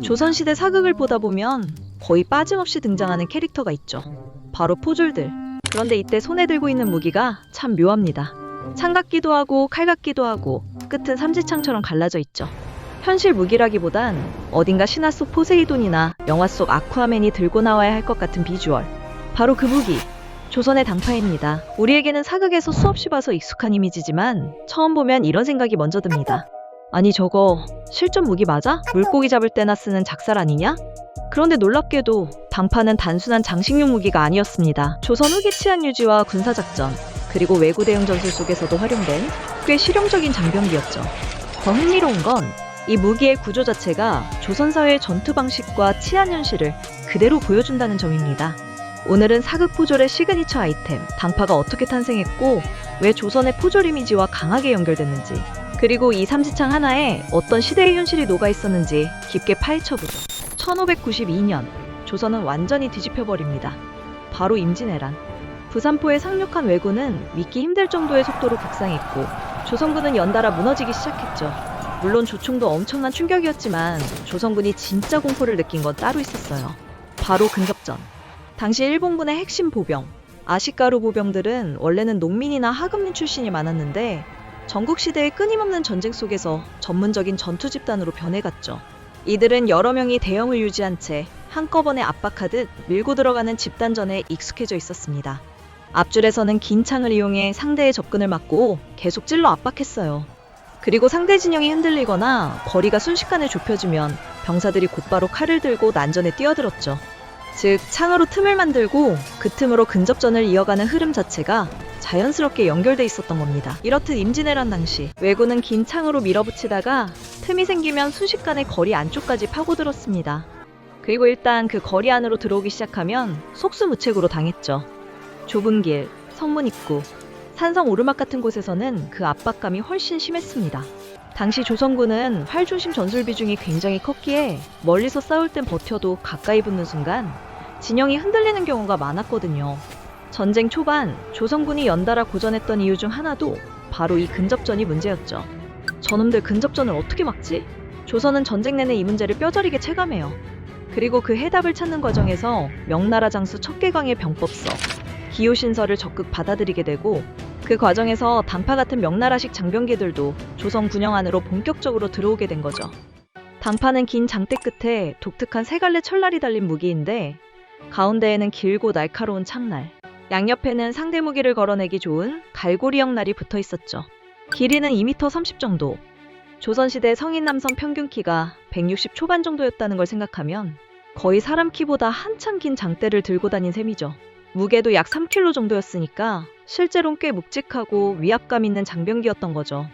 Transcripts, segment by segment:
조선시대 사극을 보다 보면 거의 빠짐없이 등장하는 캐릭터가 있죠. 바로 포졸들. 그런데 이때 손에 들고 있는 무기가 참 묘합니다. 창 같기도 하고 칼 같기도 하고 끝은 삼지창처럼 갈라져 있죠. 현실 무기라기보단 어딘가 신화 속 포세이돈이나 영화 속 아쿠아맨이 들고 나와야 할 것 같은 비주얼. 바로 그 무기. 조선의 당파입니다. 우리에게는 사극에서 수없이 봐서 익숙한 이미지지만 처음 보면 이런 생각이 먼저 듭니다. 아니 저거 실전 무기 맞아? 물고기 잡을 때나 쓰는 작살 아니냐? 그런데 놀랍게도 당파는 단순한 장식용 무기가 아니었습니다. 조선 후기 치안 유지와 군사작전, 그리고 왜구 대응 전술 속에서도 활용된 꽤 실용적인 장병기였죠. 더 흥미로운 건 이 무기의 구조 자체가 조선 사회의 전투 방식과 치안 현실을 그대로 보여준다는 점입니다. 오늘은 사극 포졸의 시그니처 아이템, 당파가 어떻게 탄생했고 왜 조선의 포졸 이미지와 강하게 연결됐는지, 그리고 이 삼지창 하나에 어떤 시대의 현실이 녹아있었는지 깊게 파헤쳐보죠. 1592년, 조선은 완전히 뒤집혀버립니다. 바로 임진왜란. 부산포에 상륙한 왜구는 믿기 힘들 정도의 속도로 북상했고 조선군은 연달아 무너지기 시작했죠. 물론 조총도 엄청난 충격이었지만 조선군이 진짜 공포를 느낀 건 따로 있었어요. 바로 근접전. 당시 일본군의 핵심 보병, 아시카루 보병들은 원래는 농민이나 하급민 출신이 많았는데 전국시대의 끊임없는 전쟁 속에서 전문적인 전투 집단으로 변해갔죠. 이들은 여러 명이 대형을 유지한 채 한꺼번에 압박하듯 밀고 들어가는 집단전에 익숙해져 있었습니다. 앞줄에서는 긴 창을 이용해 상대의 접근을 막고 계속 찔러 압박했어요. 그리고 상대 진영이 흔들리거나 거리가 순식간에 좁혀지면 병사들이 곧바로 칼을 들고 난전에 뛰어들었죠. 즉 창으로 틈을 만들고 그 틈으로 근접전을 이어가는 흐름 자체가 자연스럽게 연결돼 있었던 겁니다. 이렇듯 임진왜란 당시 왜구는 긴 창으로 밀어붙이다가 틈이 생기면 순식간에 거리 안쪽까지 파고들었습니다. 그리고 일단 그 거리 안으로 들어오기 시작하면 속수무책으로 당했죠. 좁은 길, 성문 입구, 산성 오르막 같은 곳에서는 그 압박감이 훨씬 심했습니다. 당시 조선군은 활 중심 전술 비중이 굉장히 컸기에 멀리서 싸울 땐 버텨도 가까이 붙는 순간 진영이 흔들리는 경우가 많았거든요. 전쟁 초반 조선군이 연달아 고전했던 이유 중 하나도 바로 이 근접전이 문제였죠. 저놈들 근접전을 어떻게 막지? 조선은 전쟁 내내 이 문제를 뼈저리게 체감해요. 그리고 그 해답을 찾는 과정에서 명나라 장수 척계광의 병법서, 기호신설을 적극 받아들이게 되고 그 과정에서 당파 같은 명나라식 장병기들도 조선 군영 안으로 본격적으로 들어오게 된 거죠. 당파는 긴 장대 끝에 독특한 세 갈래 철날이 달린 무기인데 가운데에는 길고 날카로운 창날, 양옆에는 상대 무기를 걸어내기 좋은 갈고리형 날이 붙어 있었죠. 길이는 2m 30 정도. 조선시대 성인 남성 평균 키가 160 초반 정도였다는 걸 생각하면 거의 사람 키보다 한참 긴 장대를 들고 다닌 셈이죠. 무게도 약 3kg 정도였으니까 실제로는 꽤 묵직하고 위압감 있는 장병기였던 거죠.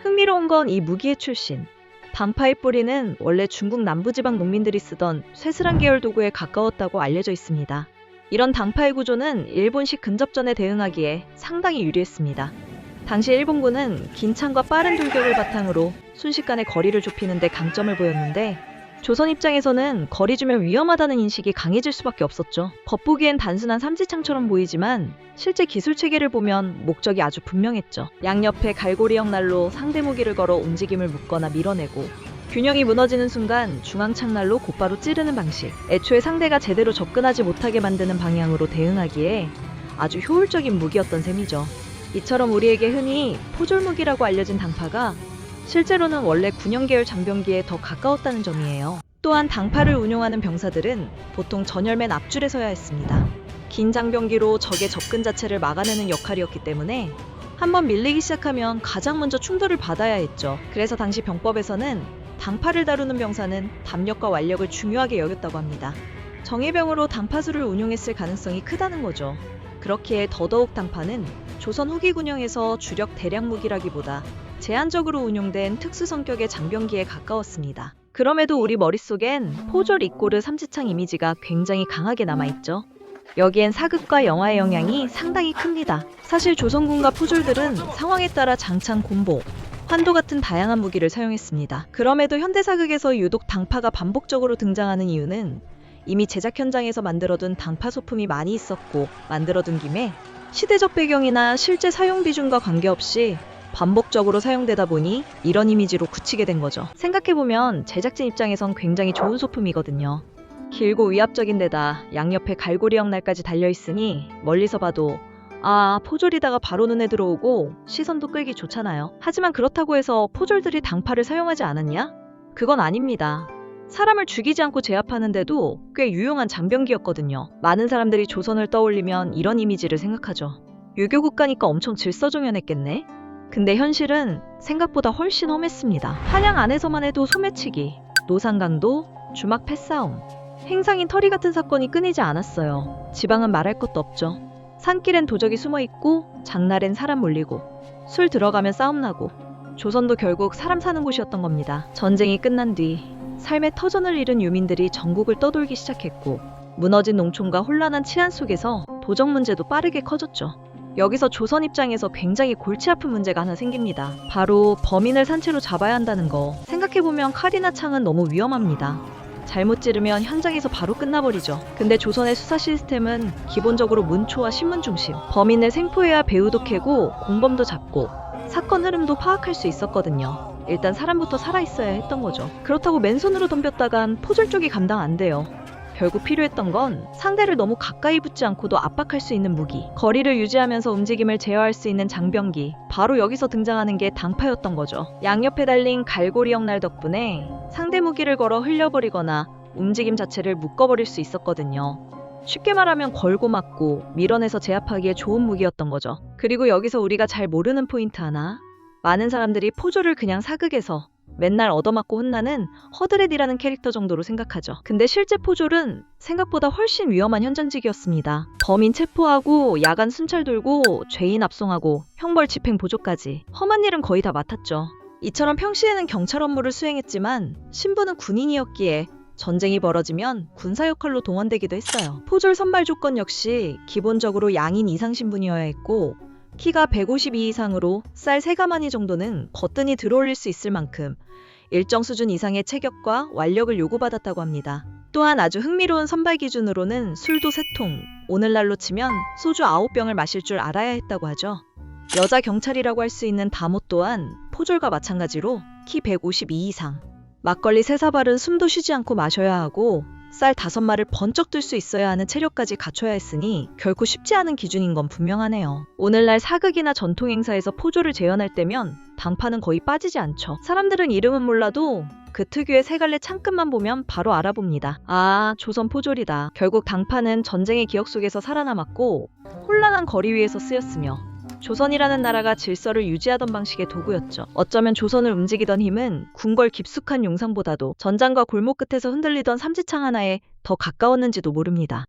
흥미로운 건 이 무기의 출신. 당파의 뿌리는 원래 중국 남부지방 농민들이 쓰던 쇠스란 계열 도구에 가까웠다고 알려져 있습니다. 이런 당파의 구조는 일본식 근접전에 대응하기에 상당히 유리했습니다. 당시 일본군은 긴 창과 빠른 돌격을 바탕으로 순식간에 거리를 좁히는 데 강점을 보였는데 조선 입장에서는 거리 주면 위험하다는 인식이 강해질 수밖에 없었죠. 겉보기엔 단순한 삼지창처럼 보이지만 실제 기술 체계를 보면 목적이 아주 분명했죠. 양옆에 갈고리형 날로 상대 무기를 걸어 움직임을 묶거나 밀어내고 균형이 무너지는 순간 중앙창날로 곧바로 찌르는 방식. 애초에 상대가 제대로 접근하지 못하게 만드는 방향으로 대응하기에 아주 효율적인 무기였던 셈이죠. 이처럼 우리에게 흔히 포졸무기라고 알려진 당파가 실제로는 원래 군용 계열 장병기에 더 가까웠다는 점이에요. 또한 당파를 운용하는 병사들은 보통 전열 맨 앞줄에 서야 했습니다. 긴 장병기로 적의 접근 자체를 막아내는 역할이었기 때문에 한번 밀리기 시작하면 가장 먼저 충돌을 받아야 했죠. 그래서 당시 병법에서는 당파를 다루는 병사는 담력과 완력을 중요하게 여겼다고 합니다. 정예병으로 당파수를 운용했을 가능성이 크다는 거죠. 그렇기에 더더욱 당파는 조선 후기 군영에서 주력 대량 무기라기보다 제한적으로 운용된 특수 성격의 장병기에 가까웠습니다. 그럼에도 우리 머릿속엔 포졸 이꼬르 삼지창 이미지가 굉장히 강하게 남아있죠. 여기엔 사극과 영화의 영향이 상당히 큽니다. 사실 조선군과 포졸들은 상황에 따라 장창, 곤보, 환도 같은 다양한 무기를 사용했습니다. 그럼에도 현대사극에서 유독 당파가 반복적으로 등장하는 이유는 이미 제작 현장에서 만들어둔 당파 소품이 많이 있었고 만들어둔 김에 시대적 배경이나 실제 사용 비중과 관계없이 반복적으로 사용되다 보니 이런 이미지로 굳히게 된 거죠. 생각해보면 제작진 입장에선 굉장히 좋은 소품이거든요. 길고 위압적인 데다 양옆에 갈고리형 날까지 달려있으니 멀리서 봐도 포졸이다가 바로 눈에 들어오고 시선도 끌기 좋잖아요. 하지만 그렇다고 해서 포졸들이 당파를 사용하지 않았냐? 그건 아닙니다. 사람을 죽이지 않고 제압하는데도 꽤 유용한 장병기였거든요. 많은 사람들이 조선을 떠올리면 이런 이미지를 생각하죠. 유교 국가니까 엄청 질서정연했겠네? 근데 현실은 생각보다 훨씬 험했습니다. 한양 안에서만 해도 소매치기, 노상강도, 주막 패싸움, 행상인 터리 같은 사건이 끊이지 않았어요. 지방은 말할 것도 없죠. 산길엔 도적이 숨어있고 장날엔 사람 몰리고 술 들어가면 싸움 나고 조선도 결국 사람 사는 곳이었던 겁니다. 전쟁이 끝난 뒤 삶의 터전을 잃은 유민들이 전국을 떠돌기 시작했고 무너진 농촌과 혼란한 치안 속에서 도적 문제도 빠르게 커졌죠. 여기서 조선 입장에서 굉장히 골치 아픈 문제가 하나 생깁니다. 바로 범인을 산채로 잡아야 한다는 거. 생각해보면 칼이나 창은 너무 위험합니다. 잘못 찌르면 현장에서 바로 끝나버리죠. 근데 조선의 수사 시스템은 기본적으로 문초와 신문 중심. 범인을 생포해야 배우도 캐고 공범도 잡고 사건 흐름도 파악할 수 있었거든요. 일단 사람부터 살아있어야 했던 거죠. 그렇다고 맨손으로 덤볐다간 포졸 쪽이 감당 안 돼요. 결국 필요했던 건 상대를 너무 가까이 붙지 않고도 압박할 수 있는 무기, 거리를 유지하면서 움직임을 제어할 수 있는 장병기. 바로 여기서 등장하는 게 당파였던 거죠. 양옆에 달린 갈고리형 날 덕분에 상대 무기를 걸어 흘려버리거나 움직임 자체를 묶어버릴 수 있었거든요. 쉽게 말하면 걸고 맞고 밀어내서 제압하기에 좋은 무기였던 거죠. 그리고 여기서 우리가 잘 모르는 포인트 하나. 많은 사람들이 포졸을 그냥 사극에서 맨날 얻어맞고 혼나는 허드렛이라는 캐릭터 정도로 생각하죠. 근데 실제 포졸은 생각보다 훨씬 위험한 현장직이었습니다. 범인 체포하고 야간 순찰 돌고 죄인 압송하고 형벌 집행 보조까지 험한 일은 거의 다 맡았죠. 이처럼 평시에는 경찰 업무를 수행했지만 신분은 군인이었기에 전쟁이 벌어지면 군사 역할로 동원되기도 했어요. 포졸 선발 조건 역시 기본적으로 양인 이상 신분이어야 했고 키가 152 이상으로 쌀 3가마니 정도는 거뜬히 들어올릴 수 있을 만큼 일정 수준 이상의 체격과 완력을 요구받았다고 합니다. 또한 아주 흥미로운 선발 기준으로는 술도 3통, 오늘날로 치면 소주 9병을 마실 줄 알아야 했다고 하죠. 여자 경찰이라고 할 수 있는 다모 또한 포졸과 마찬가지로 키 152 이상, 막걸리 3사발은 숨도 쉬지 않고 마셔야 하고 쌀 5마를 번쩍 들 수 있어야 하는 체력까지 갖춰야 했으니 결코 쉽지 않은 기준인 건 분명하네요. 오늘날 사극이나 전통 행사에서 포졸을 재현할 때면 당파는 거의 빠지지 않죠. 사람들은 이름은 몰라도 그 특유의 3갈래 창끝만 보면 바로 알아봅니다. 조선 포졸이다. 결국 당파는 전쟁의 기억 속에서 살아남았고 혼란한 거리 위에서 쓰였으며 조선이라는 나라가 질서를 유지하던 방식의 도구였죠. 어쩌면 조선을 움직이던 힘은 궁궐 깊숙한 용상보다도 전장과 골목 끝에서 흔들리던 삼지창 하나에 더 가까웠는지도 모릅니다.